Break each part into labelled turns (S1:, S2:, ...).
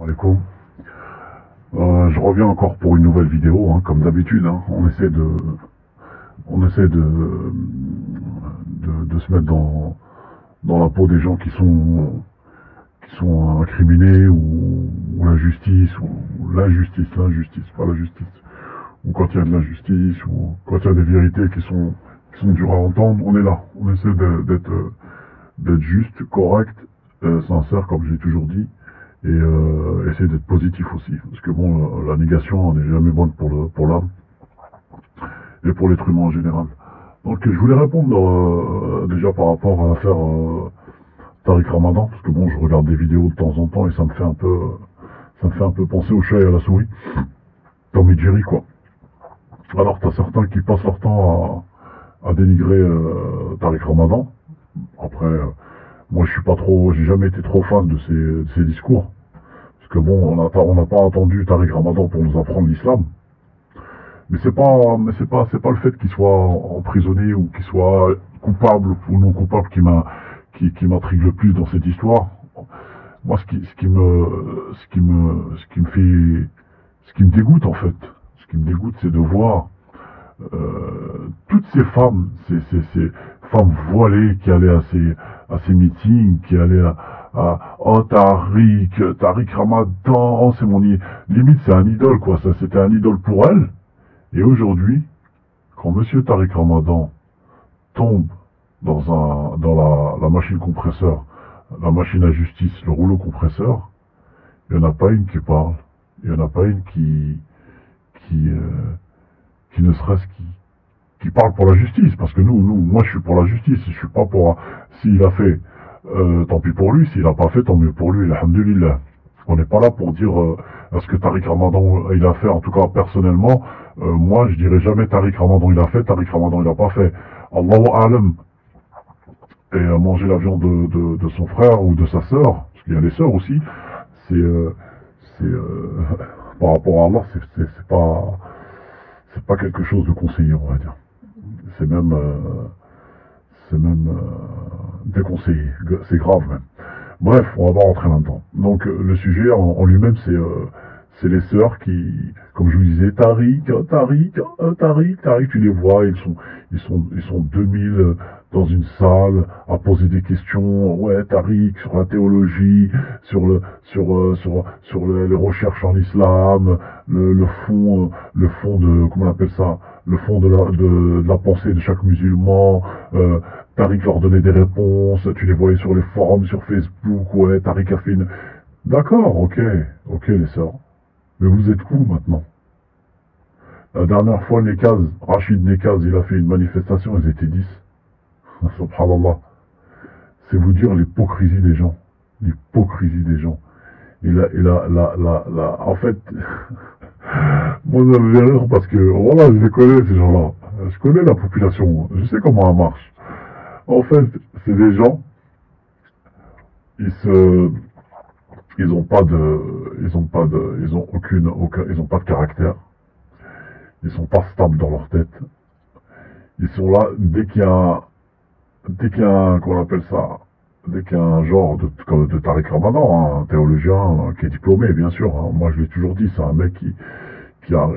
S1: Alaikum. Je reviens encore pour une nouvelle vidéo, hein, comme d'habitude. Hein. On essaie de se mettre dans la peau des gens qui sont incriminés ou la justice ou l'injustice, pas la justice. Ou quand il y a de l'injustice ou quand il y a des vérités qui sont dures à entendre, on est là. On essaie d'être juste, correct, sincère, comme j'ai toujours dit. Et essayer d'être positif aussi, parce que bon, la négation n'est jamais bonne pour l'âme et pour l'être humain en général. Donc je voulais répondre déjà par rapport à l'affaire Tariq Ramadan, parce que bon, je regarde des vidéos de temps en temps et ça me fait un peu penser au chat et à la souris, Tom et Jerry quoi. Alors t'as certains qui passent leur temps à dénigrer Tariq Ramadan. Après, moi j'ai jamais été trop fan de ces discours. Parce que bon, on n'a pas entendu Tariq Ramadan pour nous apprendre l'islam. Mais c'est pas le fait qu'il soit emprisonné ou qu'il soit coupable ou non coupable qui m'intrigue le plus dans cette histoire. Moi, ce qui me dégoûte en fait, ce qui me dégoûte, c'est de voir toutes ces femmes, ces femmes voilées qui allaient à ces meetings, qui allaient oh Tariq Ramadan, oh c'est limite c'est un idole quoi, ça c'était un idole pour elle. Et aujourd'hui, quand monsieur Tariq Ramadan tombe dans la machine compresseur, la machine à justice, le rouleau compresseur, il n'y en a pas une qui parle, il n'y en a pas une qui ne serait-ce qui parle pour la justice, parce que moi je suis pour la justice, je suis pas pour, s'il a fait, tant pis pour lui, s'il a pas fait, tant mieux pour lui, alhamdulillah. On n'est pas là pour dire ce que Tariq Ramadan il a fait, en tout cas personnellement, moi je dirais jamais Tariq Ramadan il a fait, Tariq Ramadan il a pas fait. Allahu Alam. Et manger la viande de son frère ou de sa sœur, parce qu'il y a des sœurs aussi, par rapport à Allah, c'est pas quelque chose de conseillé, on va dire. C'est même déconseillé, c'est grave même. Bref, on va pas rentrer là-dedans. Donc le sujet en lui-même, c'est les sœurs qui, comme je vous disais, Tariq, tu les vois, ils sont 2000 dans une salle à poser des questions, ouais, Tariq, sur la théologie, sur les recherches en islam, le fond de, comment on appelle ça, le fond de la pensée de chaque musulman, Tariq leur donnait des réponses, tu les voyais sur les forums, sur Facebook, ouais, Tariq a fait une... D'accord, ok les sœurs. Mais vous êtes où maintenant? La dernière fois, Rachid Nekaz, il a fait une manifestation, ils étaient 10. Subhanallah. C'est vous dire l'hypocrisie des gens. L'hypocrisie des gens. En fait, moi ça me fait rire parce que, voilà, je les connais ces gens-là. Je connais la population, je sais comment elle marche. En fait, c'est des gens, ils ont pas de caractère. Ils sont pas stables dans leur tête. Ils sont là, dès qu'il y a qu'on appelle ça, dès qu'il y a un genre de Tariq Ramadan, hein, un théologien qui est diplômé, bien sûr, hein. Moi je l'ai toujours dit, c'est un mec qui a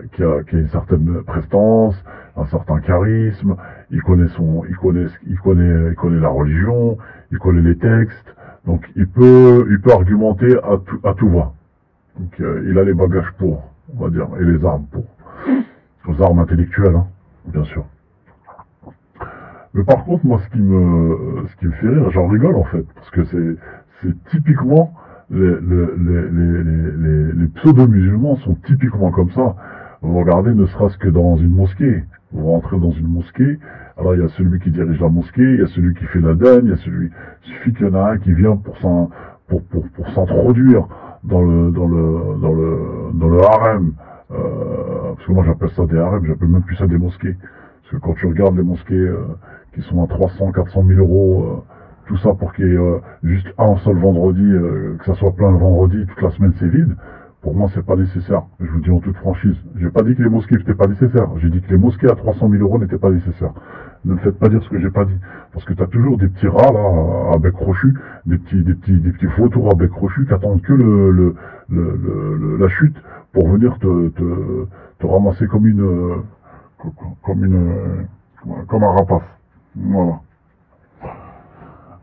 S1: une certaine prestance, un certain charisme, il connaît la religion, il connaît les textes, donc il peut argumenter à tout va. Donc il a les bagages pour, on va dire, et les armes pour. Les armes intellectuelles, hein, bien sûr. Mais par contre, moi, ce qui me fait rire, j'en rigole en fait, parce que c'est typiquement les pseudo-musulmans sont typiquement comme ça. Vous regardez, ne serait-ce que dans une mosquée, vous rentrez dans une mosquée, alors il y a celui qui dirige la mosquée, il y a celui qui fait l'adhan, il suffit qu'il y en a un qui vient pour s'introduire dans le harem, parce que moi j'appelle ça des harems, j'appelle même plus ça des mosquées. Parce que quand tu regardes les mosquées qui sont à 300, 400 000 euros, tout ça pour qu'il y ait juste un seul vendredi, que ça soit plein le vendredi, toute la semaine c'est vide, pour moi c'est pas nécessaire. Je vous dis en toute franchise. J'ai pas dit que les mosquées n'étaient pas nécessaires, j'ai dit que les mosquées à 300 000 euros n'étaient pas nécessaires. Ne me faites pas dire ce que j'ai pas dit. Parce que tu as toujours des petits rats, là, à bec crochu, des petits vautours à bec crochu qui attendent que la chute pour venir te ramasser comme comme un rapace. Voilà.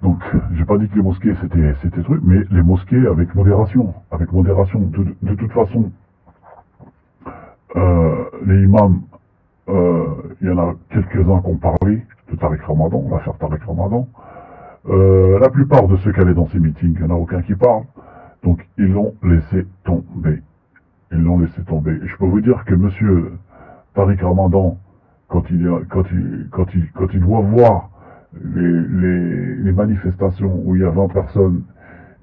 S1: Donc, j'ai pas dit que les mosquées c'était truc, mais les mosquées avec modération. Avec modération. De toute façon, les imams, il y en a quelques-uns qui ont parlé de Tariq Ramadan, l'affaire Tariq Ramadan. La plupart de ceux qui allaient dans ces meetings, il n'y en a aucun qui parle. Donc, ils l'ont laissé tomber. Ils l'ont laissé tomber. Et je peux vous dire que monsieur Tariq Ramadan, quand il doit voir les manifestations où il y a 20 personnes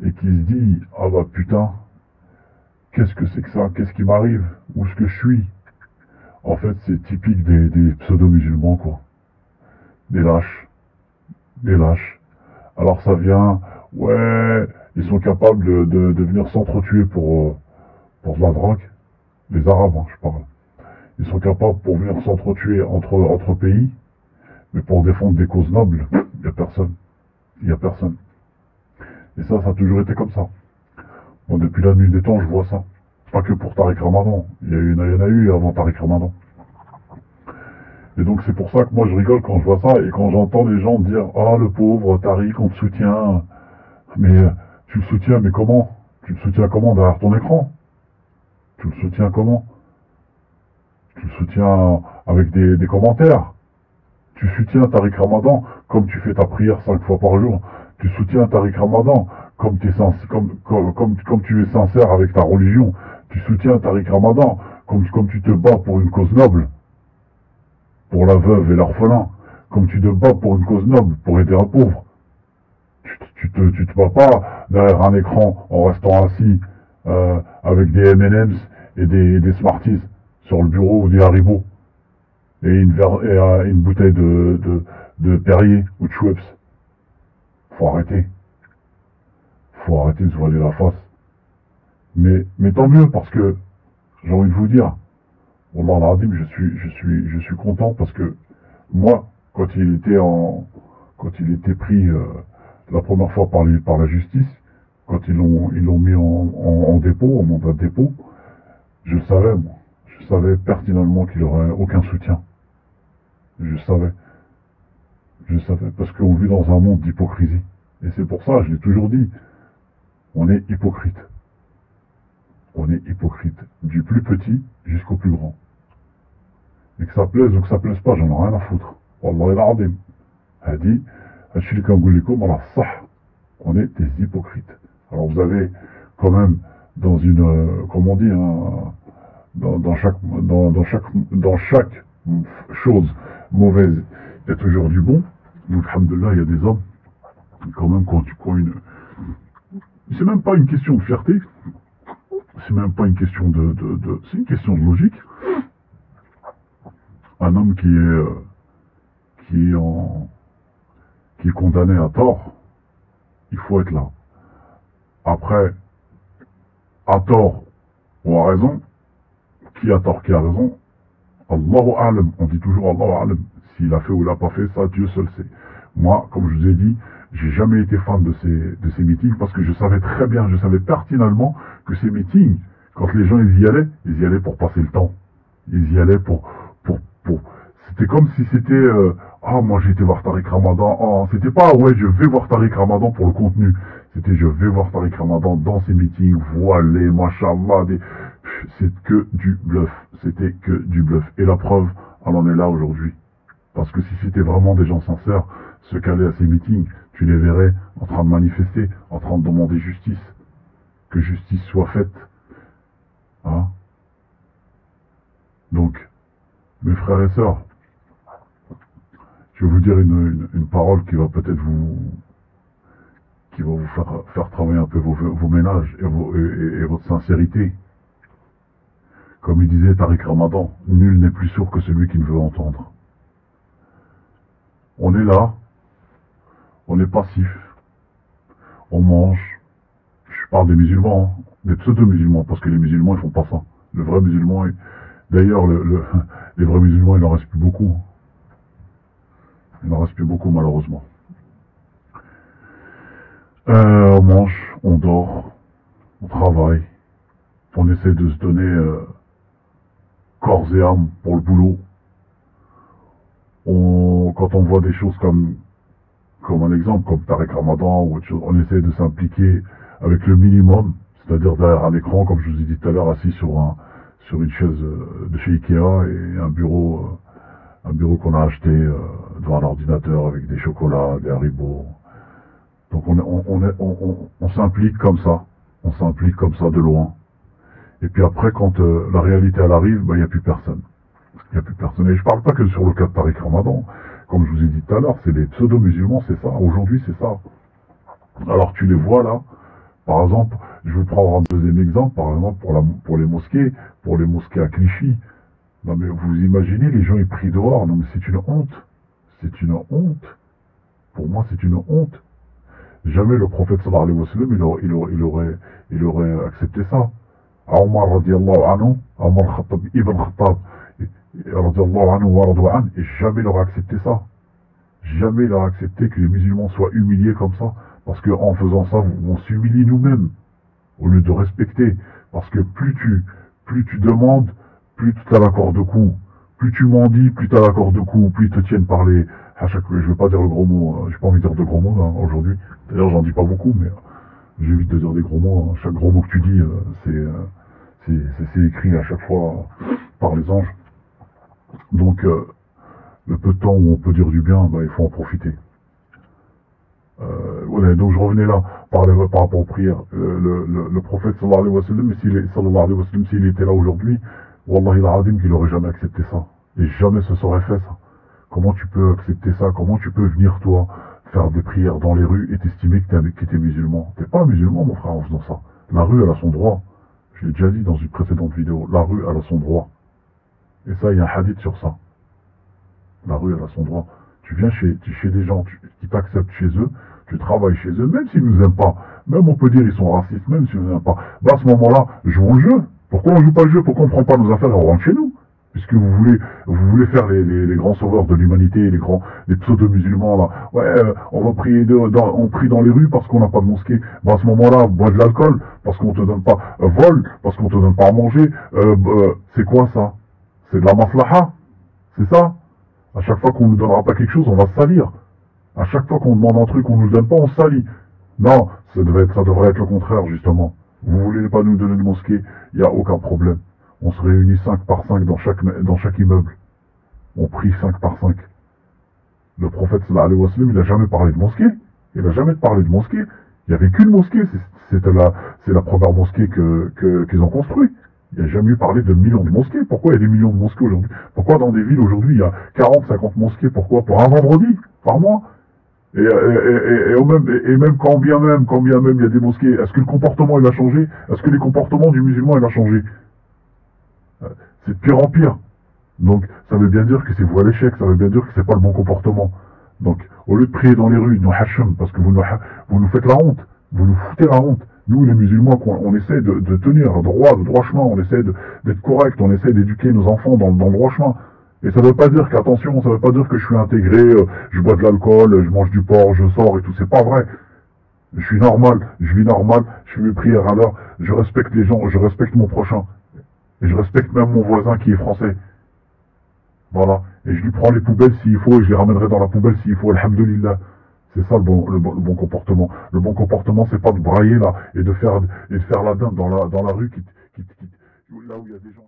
S1: et qui se dit ah bah putain, qu'est-ce que c'est que ça, qu'est-ce qui m'arrive, où est-ce que je suis, en fait c'est typique des pseudo-musulmans quoi, des lâches, des lâches. Alors ça vient, ouais, ils sont capables de venir s'entretuer pour de la drogue, les arabes hein, je parle, ils sont capables pour venir s'entretuer entre pays, mais pour défendre des causes nobles, il n'y a personne. Il n'y a personne. Et ça a toujours été comme ça. Bon, depuis la nuit des temps, je vois ça. Pas que pour Tariq Ramadan. Il y en a eu avant Tariq Ramadan. Et donc c'est pour ça que moi je rigole quand je vois ça et quand j'entends les gens dire ah le pauvre Tariq, on te soutient. Mais tu le soutiens, mais comment? Tu le soutiens comment derrière ton écran? Tu le soutiens comment? Tu le soutiens avec des commentaires. Tu soutiens Tariq Ramadan comme tu fais ta prière 5 fois par jour. Tu soutiens Tariq Ramadan comme tu es sincère avec ta religion. Tu soutiens Tariq Ramadan comme tu te bats pour une cause noble, pour la veuve et l'orphelin. Comme tu te bats pour une cause noble, pour aider un pauvre. Tu te bats pas derrière un écran en restant assis avec des M&M's et des Smarties sur le bureau ou des Haribo. Et une bouteille de Perrier ou de Schweppes. Faut arrêter. Faut arrêter de se voiler la face. Mais tant mieux, parce que, j'ai envie de vous dire, Wallah al-Azim, je suis content parce que, moi, quand il était pris, la première fois par la justice, quand ils l'ont mis en dépôt, en mandat de dépôt, je savais, moi. Je savais pertinemment qu'il aurait aucun soutien. Je savais. Je savais, parce qu'on vit dans un monde d'hypocrisie. Et c'est pour ça, je l'ai toujours dit, on est hypocrite. On est hypocrite. Du plus petit jusqu'au plus grand. Et que ça plaise ou que ça plaise pas, j'en ai rien à foutre. Wallah al-Azim. Hadi, Hachilika Ngoulikum, voilà, ça. On est des hypocrites. Alors vous avez quand même dans une, comme on dit, hein, dans chaque chose mauvaise, il y a toujours du bon. Donc, alhamdoulilah, il y a des hommes, quand même, quand tu prends une... C'est même pas une question de fierté, c'est même pas une question c'est une question de logique. Un homme qui est condamné à tort, il faut être là. Après, à tort ou à raison, qui a tort, qui a raison, Allahu A'lam, on dit toujours Allahu A'lam. S'il a fait ou il n'a pas fait, ça, Dieu seul sait. Moi, comme je vous ai dit, j'ai jamais été fan de ces meetings parce que je savais très bien, je savais pertinemment que ces meetings, quand les gens ils y allaient pour passer le temps. Ils y allaient pour... C'était comme si c'était... ah, moi j'ai été voir Tariq Ramadan. Oh, c'était pas, ouais, je vais voir Tariq Ramadan pour le contenu. C'était, je vais voir Tariq Ramadan dans ces meetings, voilés, machallah, c'est que du bluff. C'était que du bluff. Et la preuve, elle en est là aujourd'hui. Parce que si c'était vraiment des gens sincères, ceux qui allaient à ces meetings, tu les verrais en train de manifester, en train de demander justice. Que justice soit faite. Hein? Donc, mes frères et sœurs, je vais vous dire une parole qui va peut-être vous faire travailler un peu vos ménages et votre sincérité. Comme il disait Tariq Ramadan, nul n'est plus sourd que celui qui ne veut entendre. On est là, on est passif, on mange. Je parle des musulmans, hein, des pseudo-musulmans, parce que les musulmans ils font pas ça. Le vrai musulman, d'ailleurs les vrais musulmans il en reste plus beaucoup. Il n'en reste plus beaucoup, malheureusement. On mange, on dort, on travaille, on essaie de se donner corps et âme pour le boulot. Quand on voit des choses comme un exemple, comme Tariq Ramadan ou autre chose, on essaie de s'impliquer avec le minimum, c'est-à-dire derrière un écran, comme je vous ai dit tout à l'heure, assis sur une chaise de chez Ikea et un bureau qu'on a acheté devant un ordinateur avec des chocolats, des haribots. Donc on s'implique comme ça, de loin. Et puis après, quand la réalité elle arrive, il n'y a plus personne. Il n'y a plus personne. Et je parle pas que sur le cas de Tariq Ramadan. Comme je vous ai dit tout à l'heure, c'est les pseudo-musulmans, c'est ça. Aujourd'hui, c'est ça. Alors tu les vois là. Par exemple, je vais prendre un deuxième exemple, par exemple pour les mosquées à Clichy. Non mais vous imaginez, les gens ils prient dehors. Non mais c'est une honte. C'est une honte. Pour moi, c'est une honte. Jamais le prophète sallallahu alayhi wa sallam, il aurait accepté ça. Omar radiallahu anhu, Omar ibn Khattab, radiallahu anhu wa radwa an, et jamais il aurait accepté ça. Jamais il aurait accepté que les musulmans soient humiliés comme ça. Parce qu'en faisant ça, on s'humilie nous-mêmes, au lieu de respecter. Parce que plus tu demandes, plus tu as l'accord de coup. Plus tu m'en dis, plus tu as l'accord de coup. Plus ils te tiennent par les... je ne veux pas dire le gros mot, j'ai pas envie de dire de gros mots aujourd'hui. D'ailleurs, j'en dis pas beaucoup, mais j'évite de dire des gros mots. Chaque gros mot que tu dis, c'est écrit à chaque fois par les anges. Donc, le peu de temps où on peut dire du bien, il faut en profiter. Donc je revenais là par rapport aux prières. Le prophète sallallahu alayhi wa sallam, s'il était là aujourd'hui, wallahi al-azim qu'il n'aurait jamais accepté ça. Et jamais ce serait fait ça. Comment tu peux accepter ça? Comment tu peux venir toi faire des prières dans les rues et t'estimer que t'es musulman? T'es pas musulman mon frère en faisant ça. La rue elle a son droit. Je l'ai déjà dit dans une précédente vidéo. La rue elle a son droit. Et ça il y a un hadith sur ça. La rue elle a son droit. Tu viens chez des gens qui t'acceptent chez eux, tu travailles chez eux, même s'ils nous aiment pas, même on peut dire ils sont racistes, même s'ils nous aiment pas. À ce moment-là, jouons le jeu. Pourquoi on joue pas le jeu? Pourquoi on prend pas nos affaires et on rentre chez nous? Puisque vous voulez faire les grands sauveurs de l'humanité, les pseudo-musulmans là. Ouais, on va prier on prie dans les rues parce qu'on n'a pas de mosquée. À ce moment-là, bois de l'alcool parce qu'on te donne pas, vol parce qu'on te donne pas à manger. C'est quoi ça? C'est de la maslaha? C'est ça? À chaque fois qu'on ne nous donnera pas quelque chose, on va se salir. À chaque fois qu'on demande un truc, on ne nous le donne pas, on se salit. Non, ça devrait être le contraire, justement. Vous voulez pas nous donner de mosquée, il n'y a aucun problème. On se réunit 5 par 5 dans chaque immeuble. On prie 5 par 5. Le prophète sallallahu alayhi wa sallam, il n'a jamais parlé de mosquée. Il n'a jamais parlé de mosquée. Il n'y avait qu'une mosquée. C'est la première mosquée qu'ils ont construite. Il n'y a jamais eu parlé de millions de mosquées. Pourquoi il y a des millions de mosquées aujourd'hui? Pourquoi dans des villes aujourd'hui il y a 40, 50 mosquées? Pourquoi? Pour un vendredi, par mois. Et même quand bien même il y a des mosquées, est-ce que le comportement il a changé? Est-ce que les comportements du musulman il a changé? C'est de pire en pire. Donc ça veut bien dire que c'est voué à l'échec, ça veut bien dire que c'est pas le bon comportement. Donc au lieu de prier dans les rues, nous hacham, parce que vous nous faites la honte, vous nous foutez la honte. Nous les musulmans, on essaie de tenir le droit chemin, on essaie d'être correct, on essaie d'éduquer nos enfants dans le droit chemin. Et ça ne veut pas dire qu'attention, ça ne veut pas dire que je suis intégré, je bois de l'alcool, je mange du porc, je sors et tout, c'est pas vrai. Je suis normal, je vis normal, je fais mes prières à l'heure, je respecte les gens, je respecte mon prochain. Et je respecte même mon voisin qui est français. Voilà. Et je lui prends les poubelles s'il faut, et je les ramènerai dans la poubelle s'il faut, alhamdulillah. C'est ça le bon comportement. Le bon comportement, c'est pas de brailler là, et de faire la dinde dans la rue là où il y a des gens